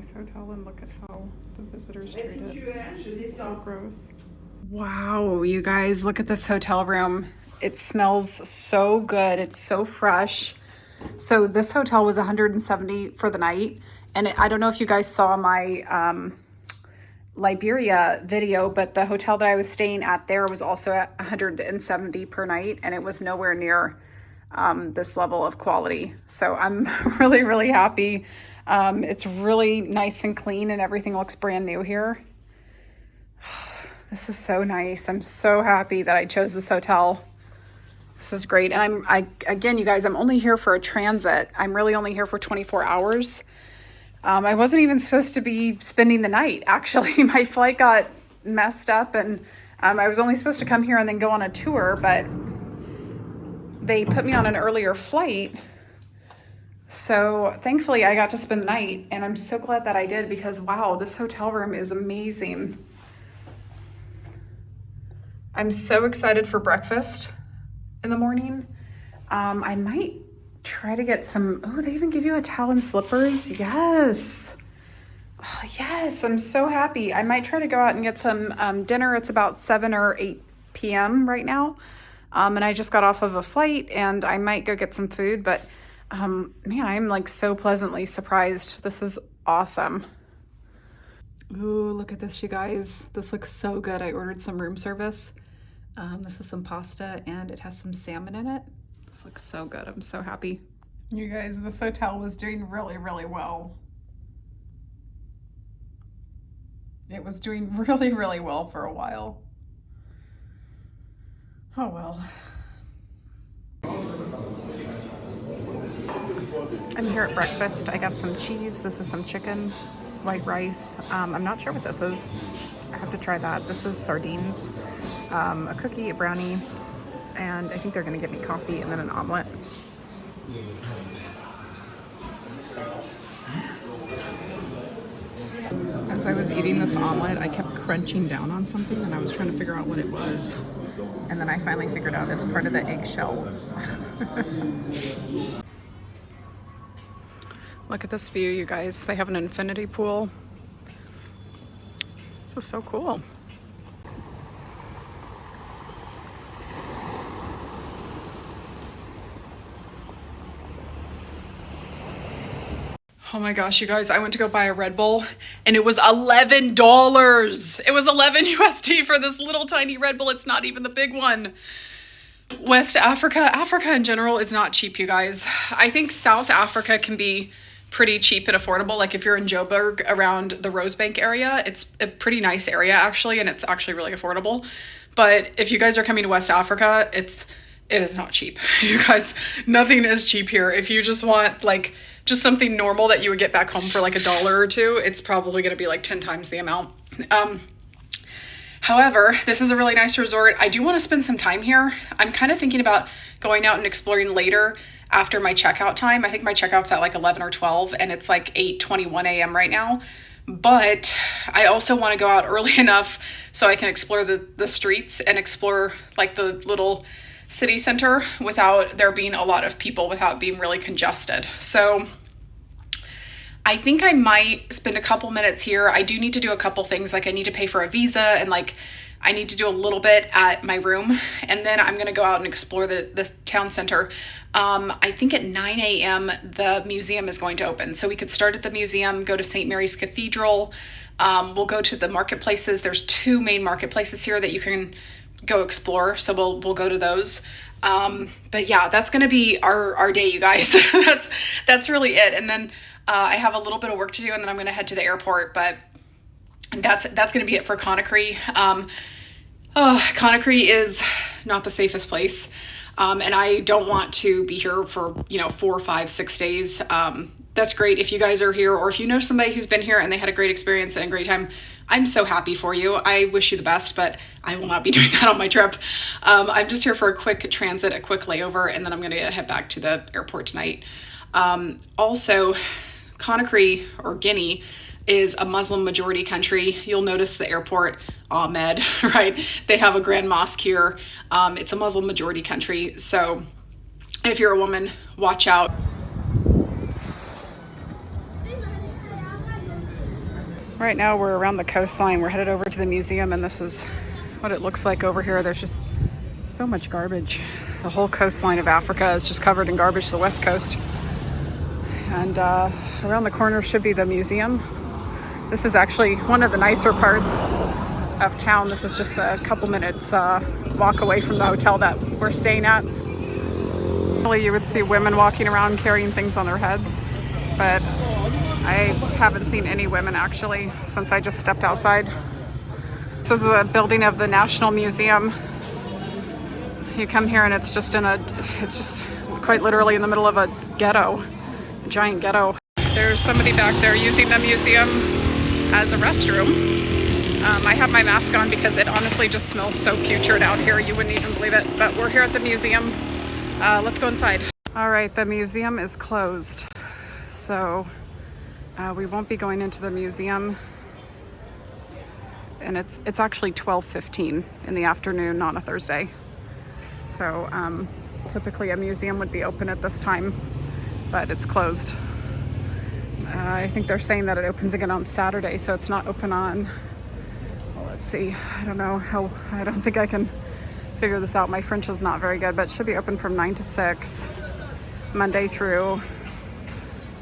nice hotel, and look at how the visitors treat it. So gross. Wow, you guys, look at this hotel room. It smells so good. It's so fresh. So this hotel was $170 for the night. And I don't know if you guys saw my Liberia video, but the hotel that I was staying at there was also at $170 per night, and it was nowhere near this level of quality. So I'm really, really happy. It's really nice and clean, and everything looks brand new here. This is so nice. I'm so happy that I chose this hotel. This is great. And again, you guys, I'm only here for a transit. I'm really only here for 24 hours. I wasn't even supposed to be spending the night. Actually, my flight got messed up, and I was only supposed to come here and then go on a tour, but they put me on an earlier flight. So thankfully I got to spend the night, and I'm so glad that I did, because wow, this hotel room is amazing. I'm so excited for breakfast in the morning. I might try to get some, oh, they even give you a towel and slippers. Yes. Oh, yes, I'm so happy. I might try to go out and get some dinner. It's about 7 or 8 p.m. right now. And I just got off of a flight, and I might go get some food, but man, I'm like so pleasantly surprised. This is awesome. Ooh, look at this, you guys. This looks so good. I ordered some room service. This is some pasta, and it has some salmon in it. This looks so good. I'm so happy. You guys, this hotel was doing really, really well. It was doing really, really well for a while. Oh well. I'm here at breakfast. I got some cheese. This is some chicken, white rice. I'm not sure what this is. I have to try that. This is sardines, a cookie, a brownie, and I think they're gonna give me coffee and then an omelet. As I was eating this omelet, I kept crunching down on something, and I was trying to figure out what it was. And then I finally figured out it's part of the eggshell. Look at this view, you guys. They have an infinity pool. This is so cool. Oh my gosh, you guys, I went to go buy a Red Bull, and it was $11. It was 11 USD for this little tiny Red Bull. It's not even the big one. West Africa, Africa in general is not cheap, you guys. I think South Africa can be pretty cheap and affordable. Like if you're in Joburg around the Rosebank area, it's a pretty nice area actually, and it's actually really affordable. But if you guys are coming to West Africa, it is not cheap. You guys, nothing is cheap here. If you just want like just something normal that you would get back home for like $1 or $2, it's probably going to be like 10 times the amount. However, this is a really nice resort. I do want to spend some time here. I'm kind of thinking about going out and exploring later after my checkout time. I think my checkout's at like 11 or 12, and it's like 8:21 a.m. right now. But I also want to go out early enough so I can explore the streets and explore like the little city center without there being a lot of people, without being really congested. So I think I might spend a couple minutes here. I do need to do a couple things. Like I need to pay for a visa, and like I need to do a little bit at my room. And then I'm going to go out and explore the town center. I think at 9 a.m. the museum is going to open. So we could start at the museum, go to St. Mary's Cathedral. We'll go to the marketplaces. There's 2 main marketplaces here that you can go explore. So we'll go to those. But yeah, that's going to be our day, you guys. That's really it. And then I have a little bit of work to do, and then I'm going to head to the airport, but that's going to be it for Conakry. Conakry is not the safest place. And I don't want to be here for, 4, 5, 6 days. That's great if you guys are here, or if you know somebody who's been here and they had a great experience and a great time. I'm so happy for you. I wish you the best, but I will not be doing that on my trip. I'm just here for a quick transit, a quick layover, and then I'm going to head back to the airport tonight. Also, Conakry, or Guinea, is a Muslim majority country. You'll notice the airport, Ahmed, right? They have a grand mosque here. It's a Muslim majority country. So if you're a woman, watch out. Right now we're around the coastline. We're headed over to the museum, and this is what it looks like over here. There's just so much garbage. The whole coastline of Africa is just covered in garbage, the west coast. And around the corner should be the museum. This is actually one of the nicer parts of town. This is just a couple minutes walk away from the hotel that we're staying at. Normally you would see women walking around carrying things on their heads, but I haven't seen any women actually since I just stepped outside. This is the building of the National Museum. You come here and it's just quite literally in the middle of a ghetto, a giant ghetto. There's somebody back there using the museum as a restroom. I have my mask on because it honestly just smells so putrid out here. You wouldn't even believe it, but we're here at the museum. Let's go inside. All right, the museum is closed. So we won't be going into the museum. And it's actually 12:15 in the afternoon on a Thursday. So typically a museum would be open at this time, but it's closed. I think they're saying that it opens again on Saturday, so it's not open on, well, let's see, I don't think I can figure this out. My French is not very good, but it should be open from 9 to 6, Monday through,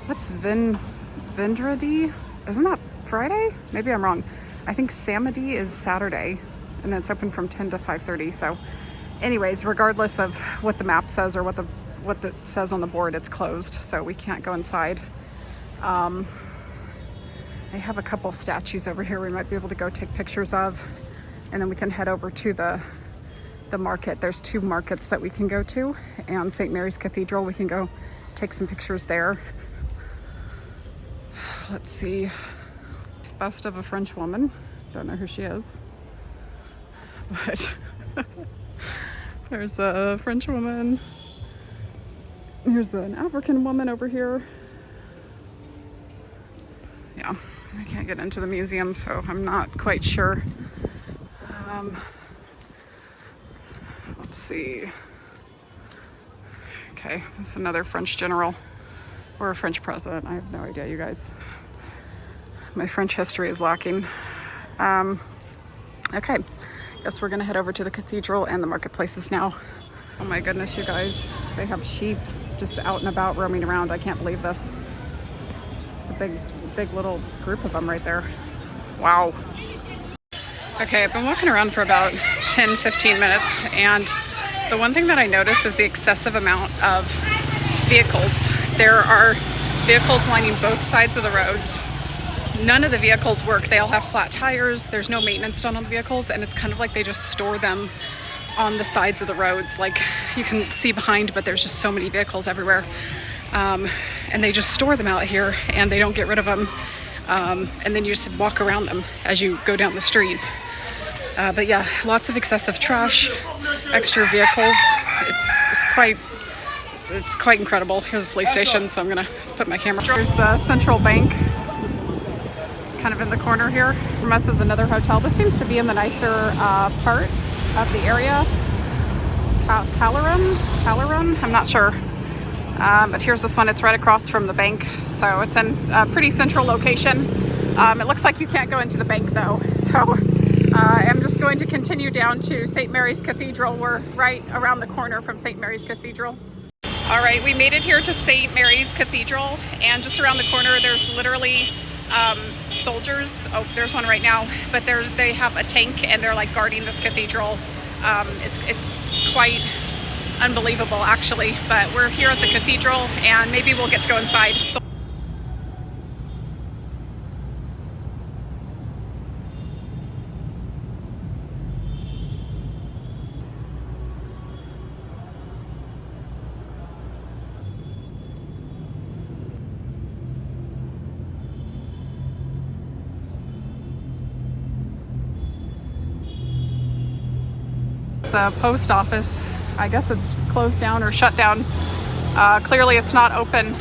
what's Vendredi? Isn't that Friday? Maybe I'm wrong. I think Samedi is Saturday, and then it's open from 10 to 5:30. So anyways, regardless of what the map says or what it says on the board, it's closed, so we can't go inside. I have a couple statues over here we might be able to go take pictures of, and then we can head over to the market. There's 2 markets that we can go to, and St. Mary's Cathedral, we can go take some pictures there. Let's see. It's bust of a French woman. Don't know who she is, but there's a French woman. Here's an African woman over here. Yeah, I can't get into the museum, so I'm not quite sure. Let's see. Okay, it's another French general or a French president. I have no idea, you guys. My French history is lacking. Okay, guess we're gonna head over to the cathedral and the marketplaces now. Oh my goodness, you guys. They have sheep just out and about roaming around. I can't believe this. It's a big little group of them right there. Wow. Okay, I've been walking around for about 10-15 minutes, and the one thing that I noticed is the excessive amount of vehicles. There are vehicles lining both sides of the roads. None of the vehicles work. They all have flat tires. There's no maintenance done on the vehicles, and it's kind of like they just store them on the sides of the roads. Like you can see behind, but there's just so many vehicles everywhere. And they just store them out here, and they don't get rid of them. And then you just walk around them as you go down the street. But yeah, lots of excessive trash, extra vehicles. It's quite incredible. Here's a police station, so I'm gonna put my camera. Here's the Central Bank, kind of in the corner here. From us is another hotel. This seems to be in the nicer part of the area. Calarum? I'm not sure. But here's this one. It's right across from the bank, so it's in a pretty central location. It looks like you can't go into the bank though, so I'm just going to continue down to St. Mary's Cathedral. We're right around the corner from St. Mary's Cathedral. All right, we made it here to St. Mary's Cathedral, and just around the corner there's literally soldiers. Oh, there's one right now, but they have a tank, and they're like guarding this cathedral. It's quite unbelievable actually, but we're here at the cathedral, and maybe we'll get to go inside. So the post office, I guess it's closed down or shut down. Clearly it's not open.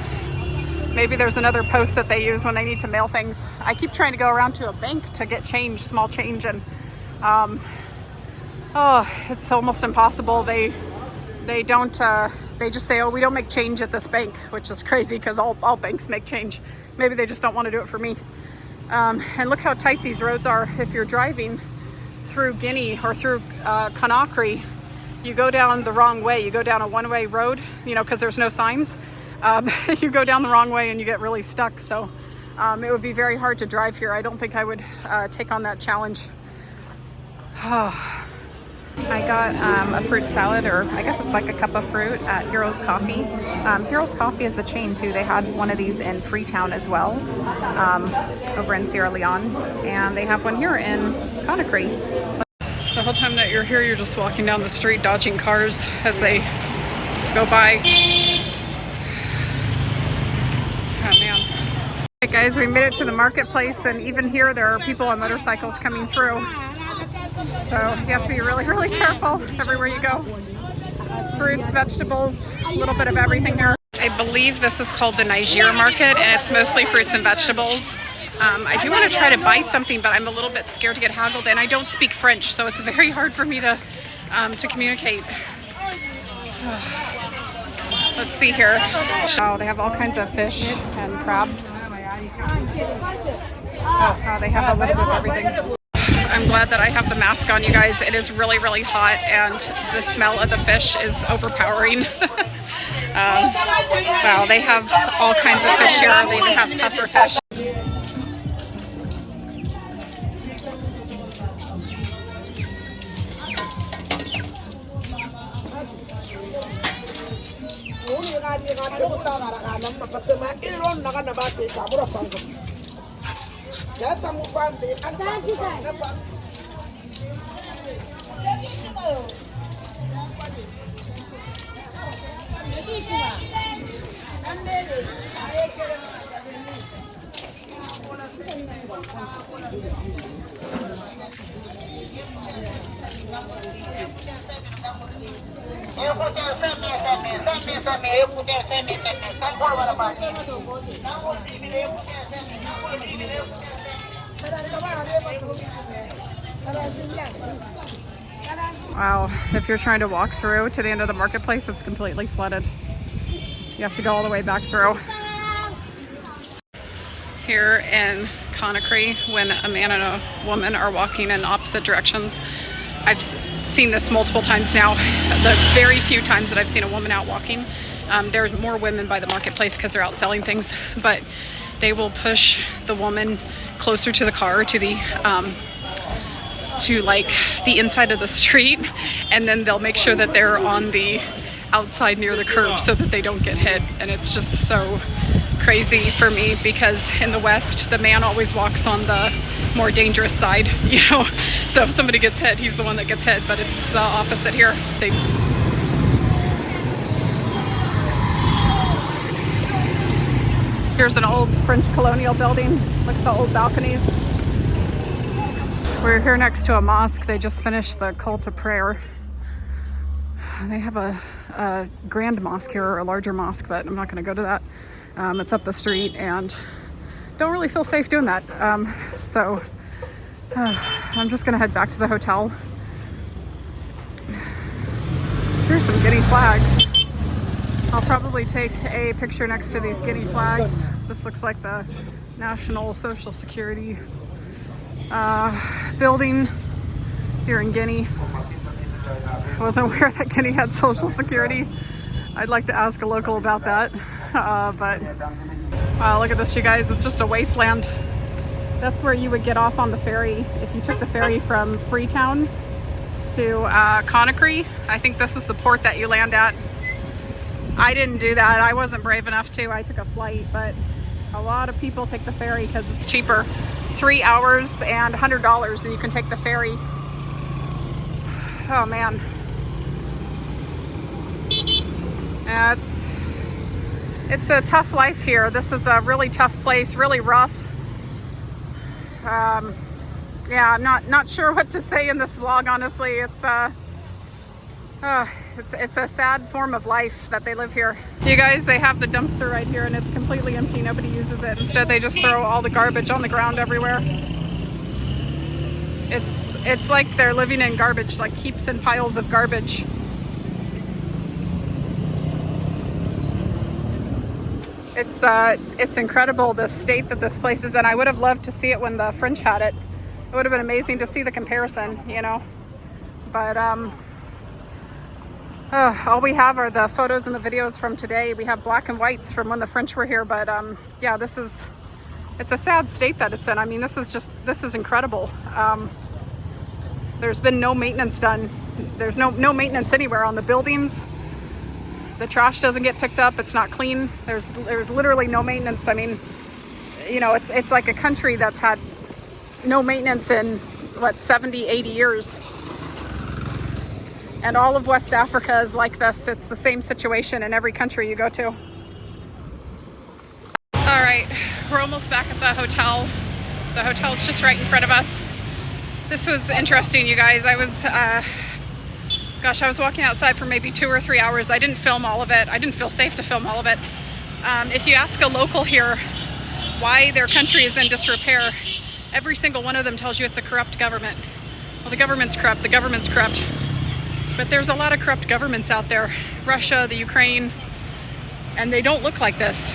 Maybe there's another post that they use when they need to mail things. I keep trying to go around to a bank to get change, small change, and it's almost impossible. They don't, they just say, oh, we don't make change at this bank, which is crazy because all banks make change. Maybe they just don't want to do it for me. And look how tight these roads are. If you're driving through Guinea or through Conakry, you go down the wrong way. You go down a one-way road, you know, because there's no signs. You go down the wrong way and you get really stuck. So it would be very hard to drive here. I don't think I would take on that challenge. I got a fruit salad, or I guess it's like a cup of fruit at Heroes Coffee. Heroes Coffee is a chain too. They had one of these in Freetown as well, over in Sierra Leone, and they have one here in Conakry. The whole time that you're here, you're just walking down the street dodging cars as they go by. Oh man. Okay guys, we made it to the marketplace, and even here there are people on motorcycles coming through. So you have to be really, really careful everywhere you go. Fruits, vegetables, a little bit of everything here. I believe this is called the Niger market, and it's mostly fruits and vegetables. I do want to try to buy something, but I'm a little bit scared to get haggled, and I don't speak French, so it's very hard for me to communicate. Let's see here. Oh, they have all kinds of fish and crabs. Oh, they have a little bit of everything. I'm glad that I have the mask on, you guys. It is really, really hot, and the smell of the fish is overpowering. Wow, they have all kinds of fish here. They even have puffer fish. Wow, if you're trying to walk through to the end of the marketplace, it's completely flooded. You have to go all the way back through. Here in Conakry, when a man and a woman are walking in opposite directions, I've seen this multiple times now. The very few times that I've seen a woman out walking, there's more women by the marketplace because they're out selling things, but they will push the woman closer to the car, to the like the inside of the street, and then they'll make sure that they're on the outside near the curb so that they don't get hit. And it's just so crazy for me, because in the West, the man always walks on the more dangerous side, you know, so if somebody gets hit, he's the one that gets hit, but it's the opposite here. Here's an old French colonial building. Look at the old balconies. We're here next to a mosque. They just finished the call to prayer. They have a grand mosque here, or a larger mosque, but I'm not going to go to that. It's up the street, and don't really feel safe doing that. So I'm just going to head back to the hotel. Here's some Guinea flags. I'll probably take a picture next to these Guinea flags. This looks like the National Social Security building here in Guinea. I wasn't aware that Guinea had Social Security. I'd like to ask a local about that. But wow, look at this, you guys. It's just a wasteland. That's where you would get off on the ferry if you took the ferry from Freetown to Conakry. I think this is the port that you land at. I didn't do that. I wasn't brave enough to. I took a flight, but a lot of people take the ferry because it's cheaper. 3 hours and $100, and you can take the ferry. Oh man. Yeah, it's a tough life here. This is a really tough place, really rough. Yeah, I'm not sure what to say in this vlog, honestly. It's a sad form of life that they live here. You guys, they have the dumpster right here, and it's completely empty. Nobody uses it. Instead, they just throw all the garbage on the ground everywhere. It's like they're living in garbage, like heaps and piles of garbage. It's incredible the state that this place is in. I would have loved to see it when the French had it. It would have been amazing to see the comparison, you know. But all we have are the photos and the videos from today. We have black and whites from when the French were here. But yeah, it's a sad state that it's in. I mean, this is incredible. There's been no maintenance done. There's no maintenance anywhere on the buildings. The trash doesn't get picked up. It's not clean. There's literally no maintenance. I mean, you know, it's like a country that's had no maintenance in 70, 80 years. And all of West Africa is like this. It's the same situation in every country you go to. All right, we're almost back at the hotel. The hotel's just right in front of us. This was interesting, you guys. I was walking outside for maybe 2 or 3 hours. I didn't film all of it. I didn't feel safe to film all of it. If you ask a local here why their country is in disrepair, every single one of them tells you it's a corrupt government. Well, the government's corrupt. The government's corrupt. But there's a lot of corrupt governments out there. Russia, the Ukraine, and they don't look like this.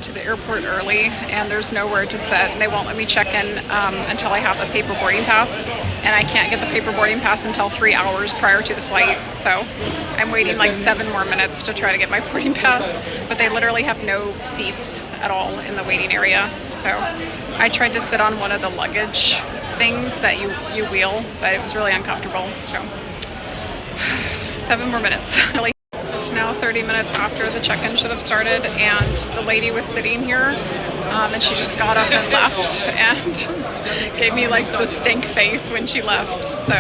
To the airport early and there's nowhere to sit, and they won't let me check in until I have a paper boarding pass, and I can't get the paper boarding pass until 3 hours prior to the flight. So I'm waiting like 7 more minutes to try to get my boarding pass, but they literally have no seats at all in the waiting area. So I tried to sit on one of the luggage things that you wheel, but it was really uncomfortable. So 7 more minutes. Now 30 minutes after the check-in should have started, and the lady was sitting here and she just got up and left and gave me like the stink face when she left. So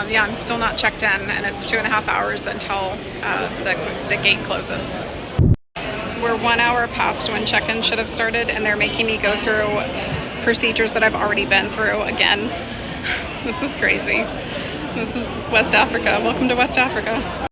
yeah, I'm still not checked in, and it's 2.5 hours until the gate closes. We're 1 hour past when check-in should have started, and they're making me go through procedures that I've already been through again. This is crazy. This is West Africa. Welcome to West Africa.